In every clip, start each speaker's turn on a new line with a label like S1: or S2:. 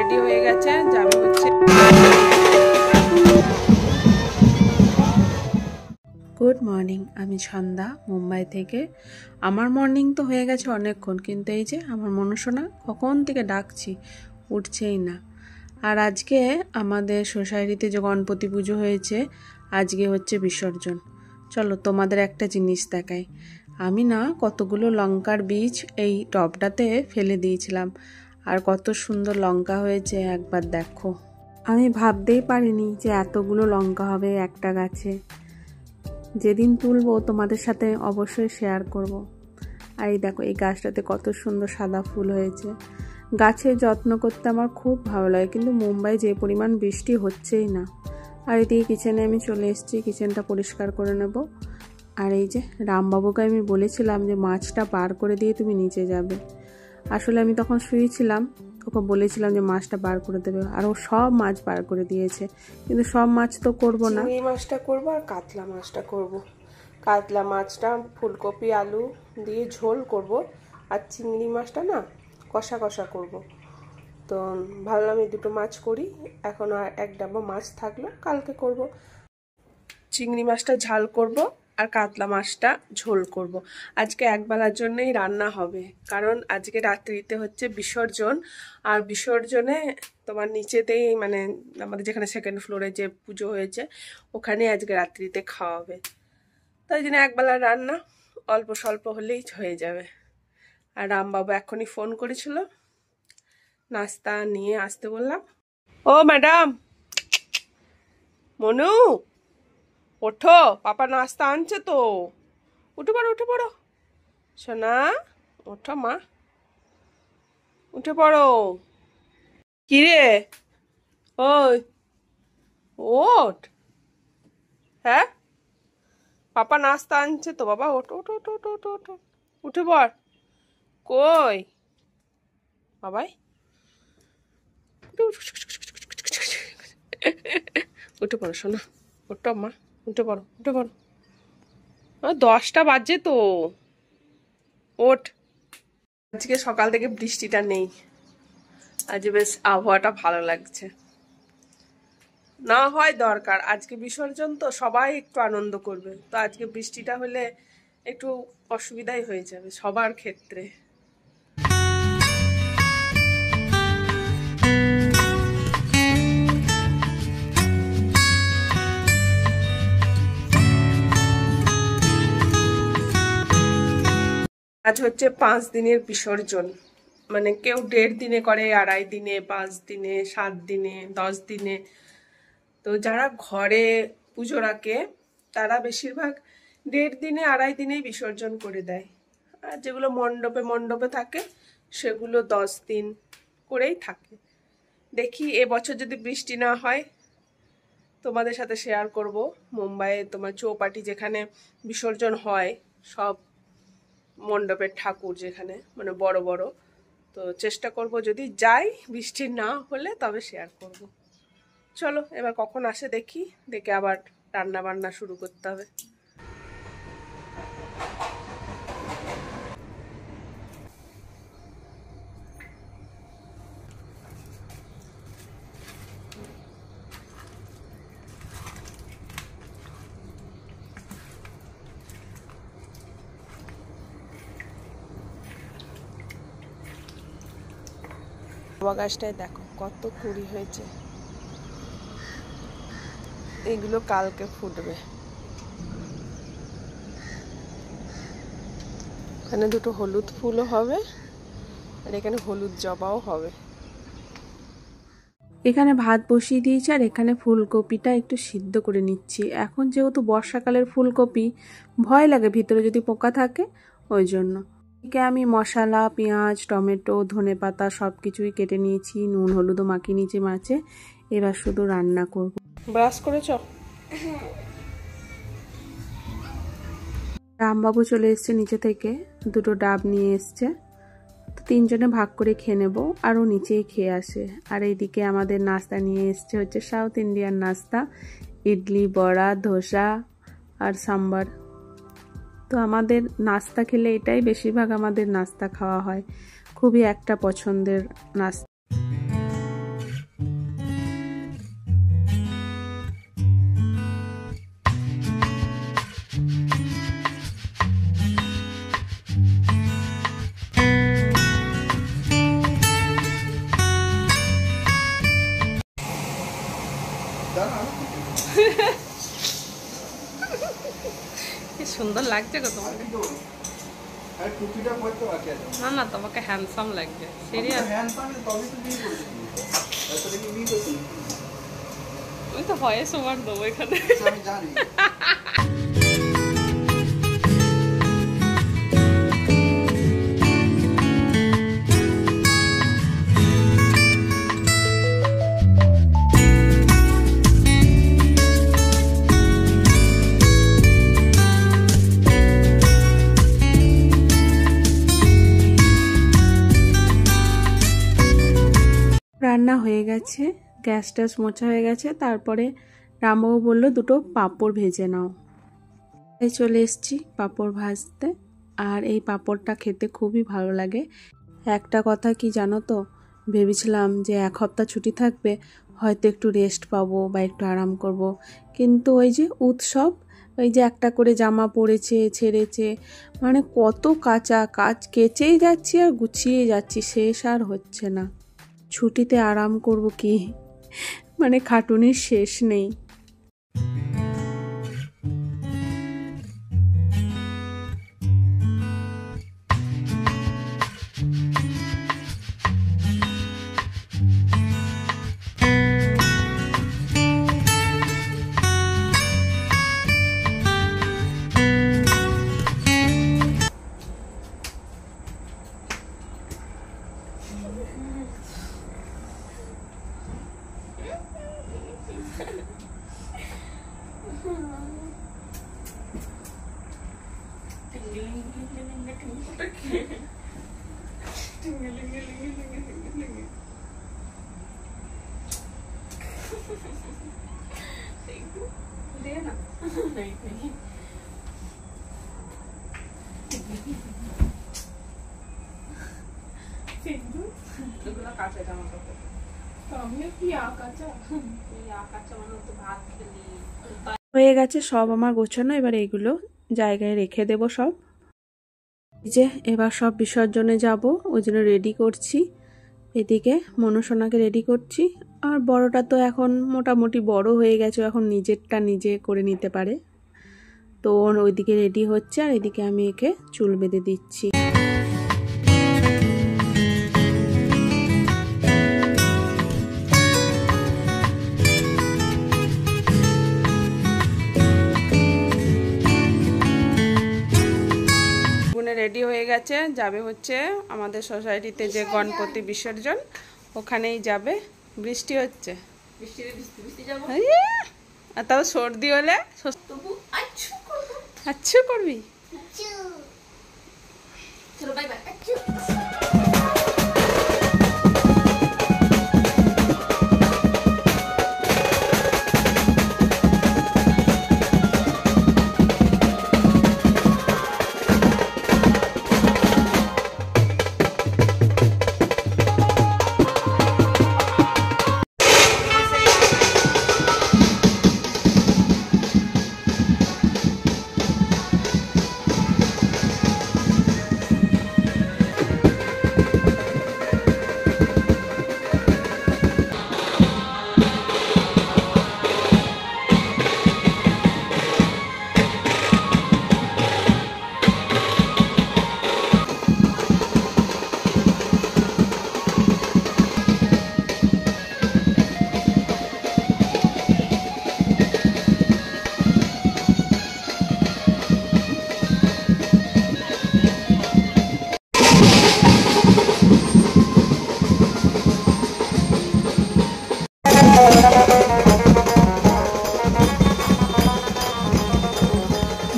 S1: Ready হয়ে গেছে, যাবে হচ্ছে। গুড মর্নিং, আমি ছন্দা মুম্বাই থেকে। আমার মর্নিং তো হয়ে গেছে অনেকক্ষণ, কিন্তু এই যে আমার মনসোনা কখন থেকে ডাকছি, উঠছেই না। আর আজকে আমাদের সোসাইটিতে যে গণপতি পুজো হয়েছে, আজকে হচ্ছে বিসর্জন। চলো তোমাদের একটা জিনিস দেখাই। আমি না কতগুলো লঙ্কার বীজ এই টবটাতে ফেলে দিয়েছিলাম, আর কত সুন্দর লঙ্কা হয়েছে একবার দেখো। আমি ভাবতেই পারিনি যে এতগুলো লঙ্কা হবে একটা গাছে। যেদিন তুলবো তোমাদের সাথে অবশ্যই শেয়ার করব। আর এই দেখো, এই গাছটাতে কত সুন্দর সাদা ফুল হয়েছে। গাছের যত্ন করতে আমার খুব ভালো লাগে, কিন্তু মুম্বাই যে পরিমাণ বৃষ্টি হচ্ছেই না। আর এদিকে কিচেনে আমি চলে এসেছি, কিচেনটা পরিষ্কার করে নেব। আর এই যে রামবাবুকে আমি বলেছিলাম যে মাছটা বার করে দিয়ে তুমি নিচে যাবে। আসলে আমি তখন শুয়েছিলাম, ওকে বলেছিলাম যে মাছটা বার করে দেবে, আর ও সব মাছ বার করে দিয়েছে। কিন্তু সব মাছ তো করব না, এই মাছটা করব আর কাতলা মাছটা করব। কাতলা মাছটা ফুলকপি আলু দিয়ে ঝোল করব, আর চিংড়ি মাছটা না কষা কষা করব। তো ভাবলাম এই দুটো মাছ করি, এখন আর এক ডাব্বা মাছ থাকলো, কালকে করব। চিংড়ি মাছটা ঝাল করব আর কাতলা মাছটা ঝোল করব। আজকে একবেলার জন্যই রান্না হবে, কারণ আজকে রাত্রিতে হচ্ছে বিসর্জন। আর বিসর্জনে তোমার নিচেতেই, মানে আমাদের যেখানে সেকেন্ড ফ্লোরে যে পুজো হয়েছে, ওখানে আজকে রাত্রিতে খাওয়া হবে। তাই জন্য একবেলার রান্না অল্প স্বল্প হলেই হয়ে যাবে। আর রামবাবু এখনই ফোন করেছিল, নাস্তা নিয়ে আসতে বললাম। ও ম্যাডাম, মনু ওঠো, পাপা নাস্তা আনছে তো, উঠে পড়ো উঠে পড়ো সোনা, ওঠো মা, উঠে পড়ো। কিরে, ওই ওঠ, হ্যাঁ পাপা নাস্তা আনছে তো বাবা, ওঠো ওঠো ওঠো ওঠো ওঠো ওঠো, উঠে পড়। কই বাবাই, উঠে পড়ো সোনা, ওঠো মা, উঠে পড়ো উঠে পড়ো। 10টা বাজে তো, ওঠ। আজকে সকাল থেকে বৃষ্টিটা নেই, আজ বেশ আবহাওয়াটা ভালো লাগছে। না হয় দরকার, আজকে বিসর্জন তো সবাই একটু আনন্দ করবে, তো আজকে বৃষ্টিটা হলে একটু অসুবিধাই হয়ে যাবে সবার ক্ষেত্রে। আজ হচ্ছে 5 দিনের বিসর্জন, মানে কেউ 1.5 দিনে করে, 2.5 দিনে, 5 দিনে, 7 দিনে, 10 দিনে। তো যারা ঘরে পুজো রাখে তারা বেশিরভাগ 1.5 দিনে, 2.5 দিনেই বিসর্জন করে দেয়। আর যেগুলো মণ্ডপে মণ্ডপে থাকে সেগুলো 10 দিন করেই থাকে। দেখি এবছর যদি বৃষ্টি না হয় তোমাদের সাথে শেয়ার করব। মুম্বাইয়ে তোমার চৌপাটি যেখানে বিসর্জন হয়, সব মণ্ডপের ঠাকুর যেখানে, মানে বড় বড়, তো চেষ্টা করব যদি যাই, বৃষ্টি না হলে তবে শেয়ার করব। চলো এবার কখন আসে দেখি, দেখে আবার রান্না বান্না শুরু করতে হবে। জবা গাছটায় দেখো কত কুড়ি হয়েছে, এগুলো কালকে ফুটবে। এখানে দুটো হলুদ ফুলও হবে, আর এখানে হলুদ জবাও হবে। এখানে ভাত বসিয়ে দিয়েছি, আর এখানে ফুলকপিটা একটু সিদ্ধ করে নিচ্ছি। এখন যেহেতু বর্ষাকালের ফুলকপি, ভয় লাগে ভিতরে যদি পোকা থাকে, ওই জন্য। এদিকে আমি মশলা, পেঁয়াজ, টমেটো, ধনেপাতা সব কিছুই কেটে নিয়েছি, নুন হলুদও মাখিয়ে নিয়েছি মাছে। এবার শুধু রান্না করব। ব্রাশ করেছ? রামবাবু চলে এসছে নিচে থেকে, দুটো ডাব নিয়ে এসছে। তো 3 জনে ভাগ করে খেয়ে নেবো, আরও নিচেই খেয়ে আসে। আর এইদিকে আমাদের নাস্তা নিয়ে এসছে হচ্ছে সাউথ ইন্ডিয়ান নাস্তা, ইডলি, বড়া, ধোসা আর সাম্বার। তো আমাদের নাস্তা খেলে এটাই বেশিরভাগ আমাদের নাস্তা খাওয়া হয়, খুবই একটা পছন্দের নাস্তা।
S2: লাগছে গো তোমাকে? না না, তোমাকে হ্যান্ডসাম লাগছে। সিরিয়াস? আমি তো ভয়েস ওভার দেবো এখানে।
S1: রান্না হয়ে গেছে, গ্যাস ট্যাস মোছা হয়ে গেছে। তারপরে রামবাবু বললো দুটো পাঁপড় ভেজে নাও, তাই চলে এসেছি পাঁপড় ভাজতে। আর এই পাঁপড়টা খেতে খুবই ভালো লাগে। একটা কথা কি জানো তো, ভেবেছিলাম যে 1 সপ্তাহ ছুটি থাকবে, হয়তো একটু রেস্ট পাবো বা একটু আরাম করব, কিন্তু ওই যে উৎসব, ওই যে একটা করে জামা পরেছে ছেড়েছে, মানে কত কাজ কেচেই যাচ্ছি আর গুছিয়ে যাচ্ছি, শেষ আর হচ্ছে না। ছুটিতে আরাম করব কি, মানে খাটুনির শেষ নেই। হয়ে গেছে সব আমার গোছানো, এবার এগুলো জায়গায় রেখে দেব সব। এই যে এবার সব বিসর্জনে যাব, ওই জন্য রেডি করছি। এদিকে মনুসোনাকে রেডি করছি। আর বড়টা তো এখন মোটামুটি বড় হয়ে গেছে, এখন নিজেরটা নিজে করে নিতে পারে, তো ওইদিকে রেডি হচ্ছে আর এদিকে আমি একে চুল বেঁধে দিচ্ছি। রেডি হয়ে গেছে, যাবে হচ্ছে আমাদের সোসাইটিতে যে গণপতি বিসর্জন, ওখানেই যাবে। বৃষ্টি হচ্ছে, আর তাও সর্দি হলে আচ্ছু করবি।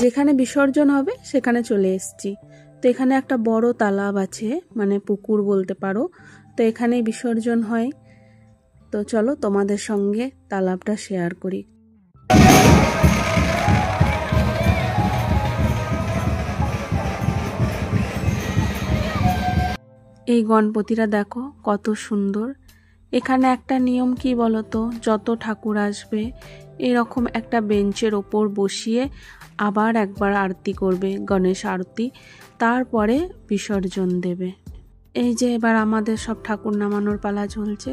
S1: যেখানে বিসর্জন হবে সেখানে চলে এসেছি। তো এখানে একটা বড় তালাব আছে, মানে পুকুর বলতে পারো, তো এখানেই বিসর্জন হয়। তো চলো তোমাদের সঙ্গে তালাবটা শেয়ার করি। এই গণপতিরা দেখো কত সুন্দর। এখানে একটা নিয়ম কি বলতো, যত ঠাকুর আসবে এরকম একটা বেঞ্চের ওপর বসিয়ে আবার একবার আরতি করবে, গণেশ আরতি, তারপরে বিসর্জন দেবে। এই যে এবার আমাদের সব ঠাকুর নামানোর পালা চলছে।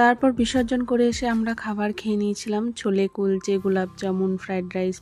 S1: তারপর বিসর্জন করে এসে আমরা খাবার খেয়ে নিয়েছিলাম, ছোলে কুলচে, গোলাপ জামুন, ফ্রাইড রাইস,